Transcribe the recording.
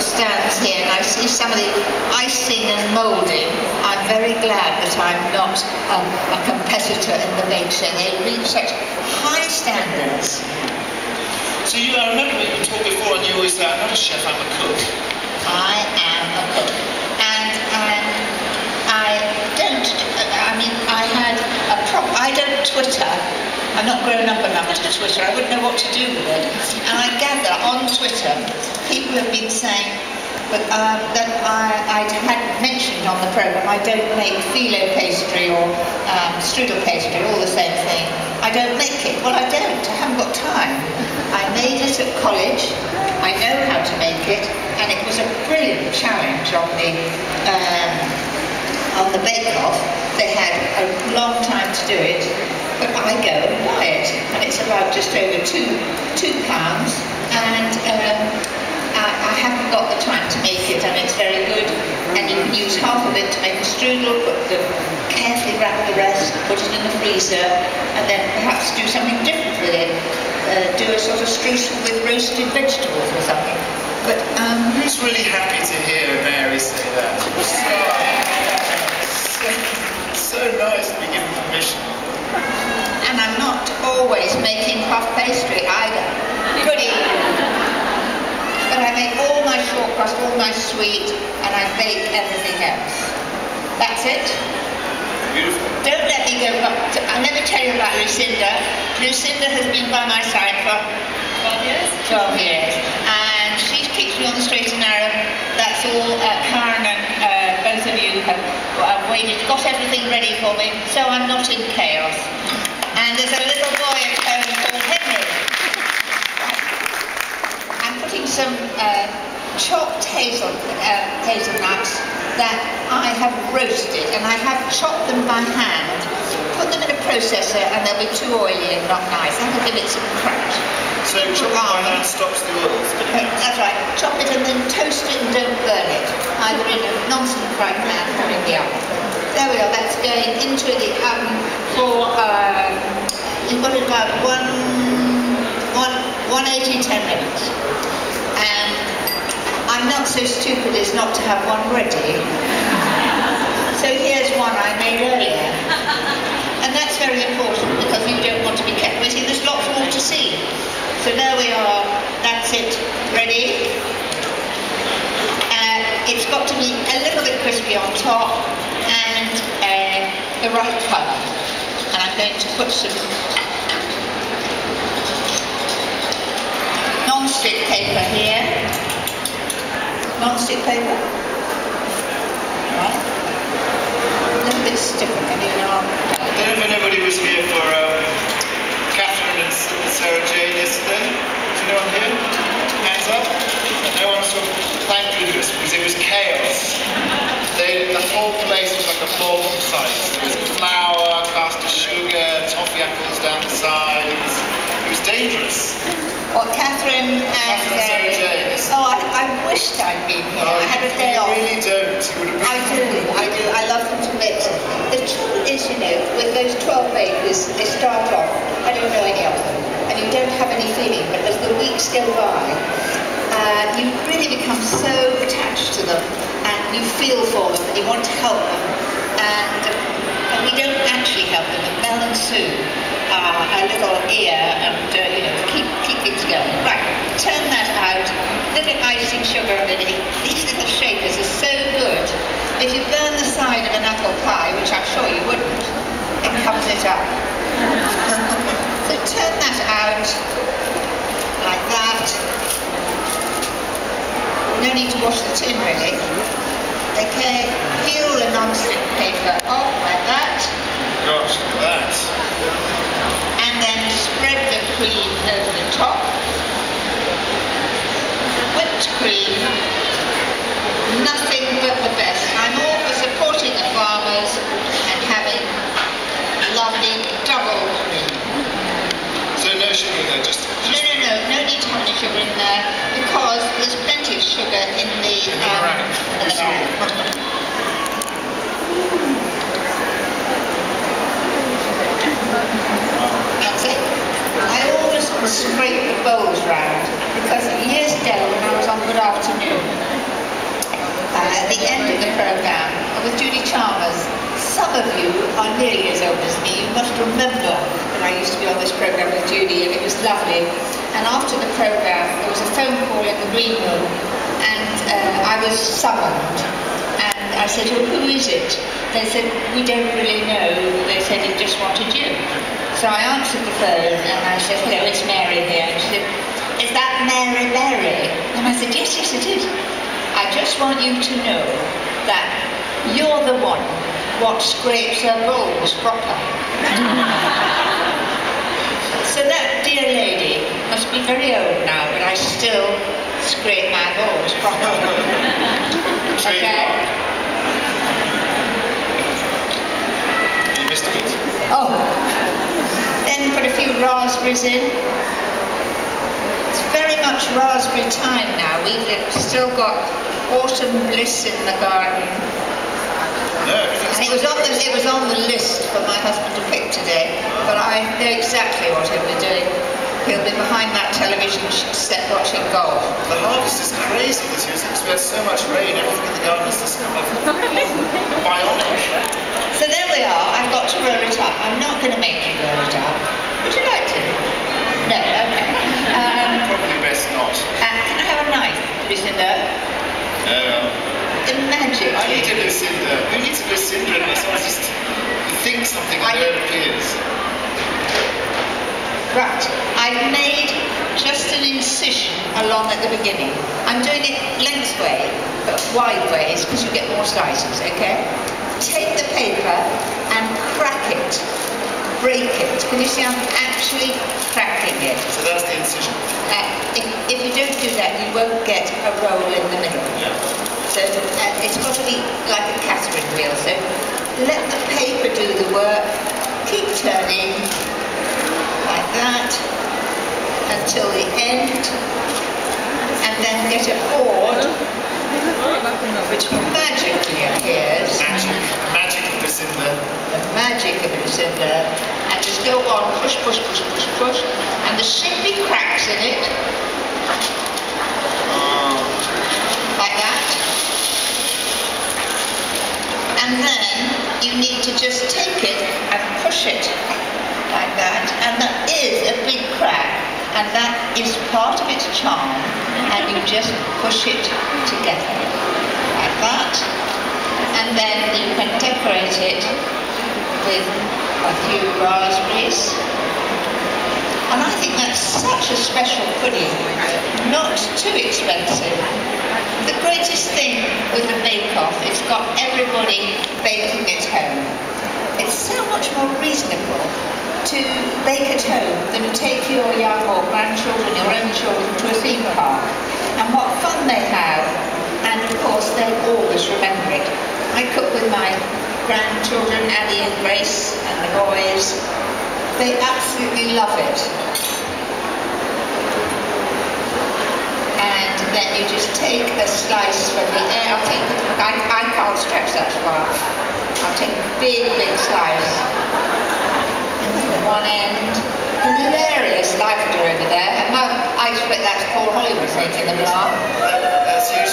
stands here and I see some of the icing and moulding, I'm very glad that I'm not a competitor in the nature. They reach such high standards. So I remember we talked before and you always say, I'm not a chef, I'm a cook. I am a cook. And I don't Twitter. I'm not grown up enough to Twitter. I wouldn't know what to do with it. And I gather on Twitter, people have been saying that I had mentioned on the programme I don't make phyllo pastry or strudel pastry, all the same thing. I don't make it. Well, I don't. I haven't got time. I made it at college. I know how to make it, and it was a brilliant challenge on the bake-off. They had a long time to do it, but I go and buy it, and it's about just over £2, and I haven't got the time to make it, and it's very good, and you can use half of it to make a strudel, carefully wrap the rest, put it in the freezer, and then perhaps do something different with it, do a sort of streusel with roasted vegetables or something. But who's really happy to hear Mary say that? So nice to be given permission. And I'm not always making puff pastry either. Good evening. But I make all my short crust, all my sweet, and I bake everything else. That's it. Beautiful. Don't let me go back to, let me tell you about Lucinda. Lucinda has been by my side for 12 years. 12 years. And she keeps me on the straight and narrow. That's all Karen and both of you have waited, got everything ready for me, so I'm not in chaos. And there's a little boy at home called Henry. I'm putting some chopped hazelnuts that I have roasted, and I have chopped them by hand, put them in a processor, and they'll be too oily and not nice. I will give it some crunch. So chopping by hand stops the oils? That's right. Chop it and then toast it and don't burn it, either in a non-stick frying pan or in the oven. There we are. That's going into the oven for, you've got it about 180, 10 minutes. And I'm not so stupid as not to have one ready. So here's one I made earlier. And that's very important because you don't want to be kept waiting. There's lots more to see. So there we are. That's it. Ready? It's got to be a little bit crispy on top and the right colour. And I'm going to put some non-stick paper here. Non-stick paper. Right. A little bit stiffer, maybe an arm. I don't know if anybody was here for Catherine and Sarah Jane yesterday. Is anyone here? Hands up. No one sort of thanked you because it was chaos. The whole place was like a bomb site. There was flour, caster sugar, toffee apples down the side. It was dangerous. Well, Catherine and Sarah Jane. Oh, I wished I'd been here. I had a day off. You really don't. I do. I love them to bits. The trouble is, you know, with those 12 babies, they start off, I don't know any of them, and you don't have any feeling, but as the weeks go by, you really become so attached to them, and you feel for them, and you want to help them, and we don't actually help them. But Mel and Sue are a little ear, and you know, keep things going. Right, turn that out. Little icing sugar underneath. These little shakers are so good. If you burn the side of an apple pie, which I'm sure you wouldn't, it covers it up. So turn that out like that. No need to wash the tin really. Okay, peel the non-stick paper off like that. Gosh, look at that. And then spread the cream over the top. Whipped cream, nothing but the best. I'm all for supporting the farmers and having lovely double cream. So no sugar in there, just No need to have any sugar in there because there's plenty of sugar in the meringue. That's it. I always scrape the bowls round because years ago when I was on Good Afternoon, programme with Judy Chalmers. Some of you are nearly as old as me. You must remember that I used to be on this programme with Judy, and it was lovely. And after the programme, there was a phone call in the green room, and I was summoned. And I said, "Oh, who is it?" They said, "We don't really know." They said, "It just wanted you." So I answered the phone, and I said, "Hello, it's Mary here." And she said, "Is that Mary Berry?" And I said, "Yes, yes, it is. I just want you to know that you're the one what scrapes her bowls proper." So that dear lady must be very old now, but I still scrape my bowls proper. Okay? You missed a bit. Oh. Then put a few raspberries in. It's very much raspberry time now. We've still got autumn bliss in the garden. No, And it was on the list for my husband to pick today, but I know exactly what he'll be doing. He'll be behind that television set watching golf. the harvest is crazy this year. It's been so much rain. Everything in the garden is just kind of bionic. So there we are. I've got to roll it up. I'm not going to make you roll it up. Would you like to? No, okay. Probably best not. Can I have a knife, Lucinda? Imagine. I need a Lucinda. Who needs a Lucinda unless someone just thinks something and then it appears? Right. I've made just an incision along at the beginning. I'm doing it lengthway, but wide ways, because you get more slices, okay? Take the paper and crack it. Break it. Can you see I'm actually cracking it? So that's the incision. If you don't do that, you won't get a roll in the middle. Yeah. So it's got to be like a Catherine wheel. So let the paper do the work. Keep turning like that until the end, and then get a board which magically appears. Magic of Lucinda. The magic of Lucinda. And just go on, push, push, push, push, push, and there should be cracks in it. Like that. And then you need to just take it and push it like that, and that is a big crack, and that is part of its charm, and you just push it together like that, and then you can decorate it with a few raspberries. And I think that's such a special pudding, not too expensive. The greatest thing with the bake-off, it's got everybody baking at home. It's so much more reasonable to bake at home than to take your young or grandchildren, your own children, to a theme park. And what fun they have, and of course they always remember it. I cook with my grandchildren, Annie and Grace, and the boys. They absolutely love it. And then you just take a slice from the air. I can't stretch that far. I'll take a big, big slice. From one end. Hilarious laughter over there. And I expect that's Paul Hollywood making them laugh. That's you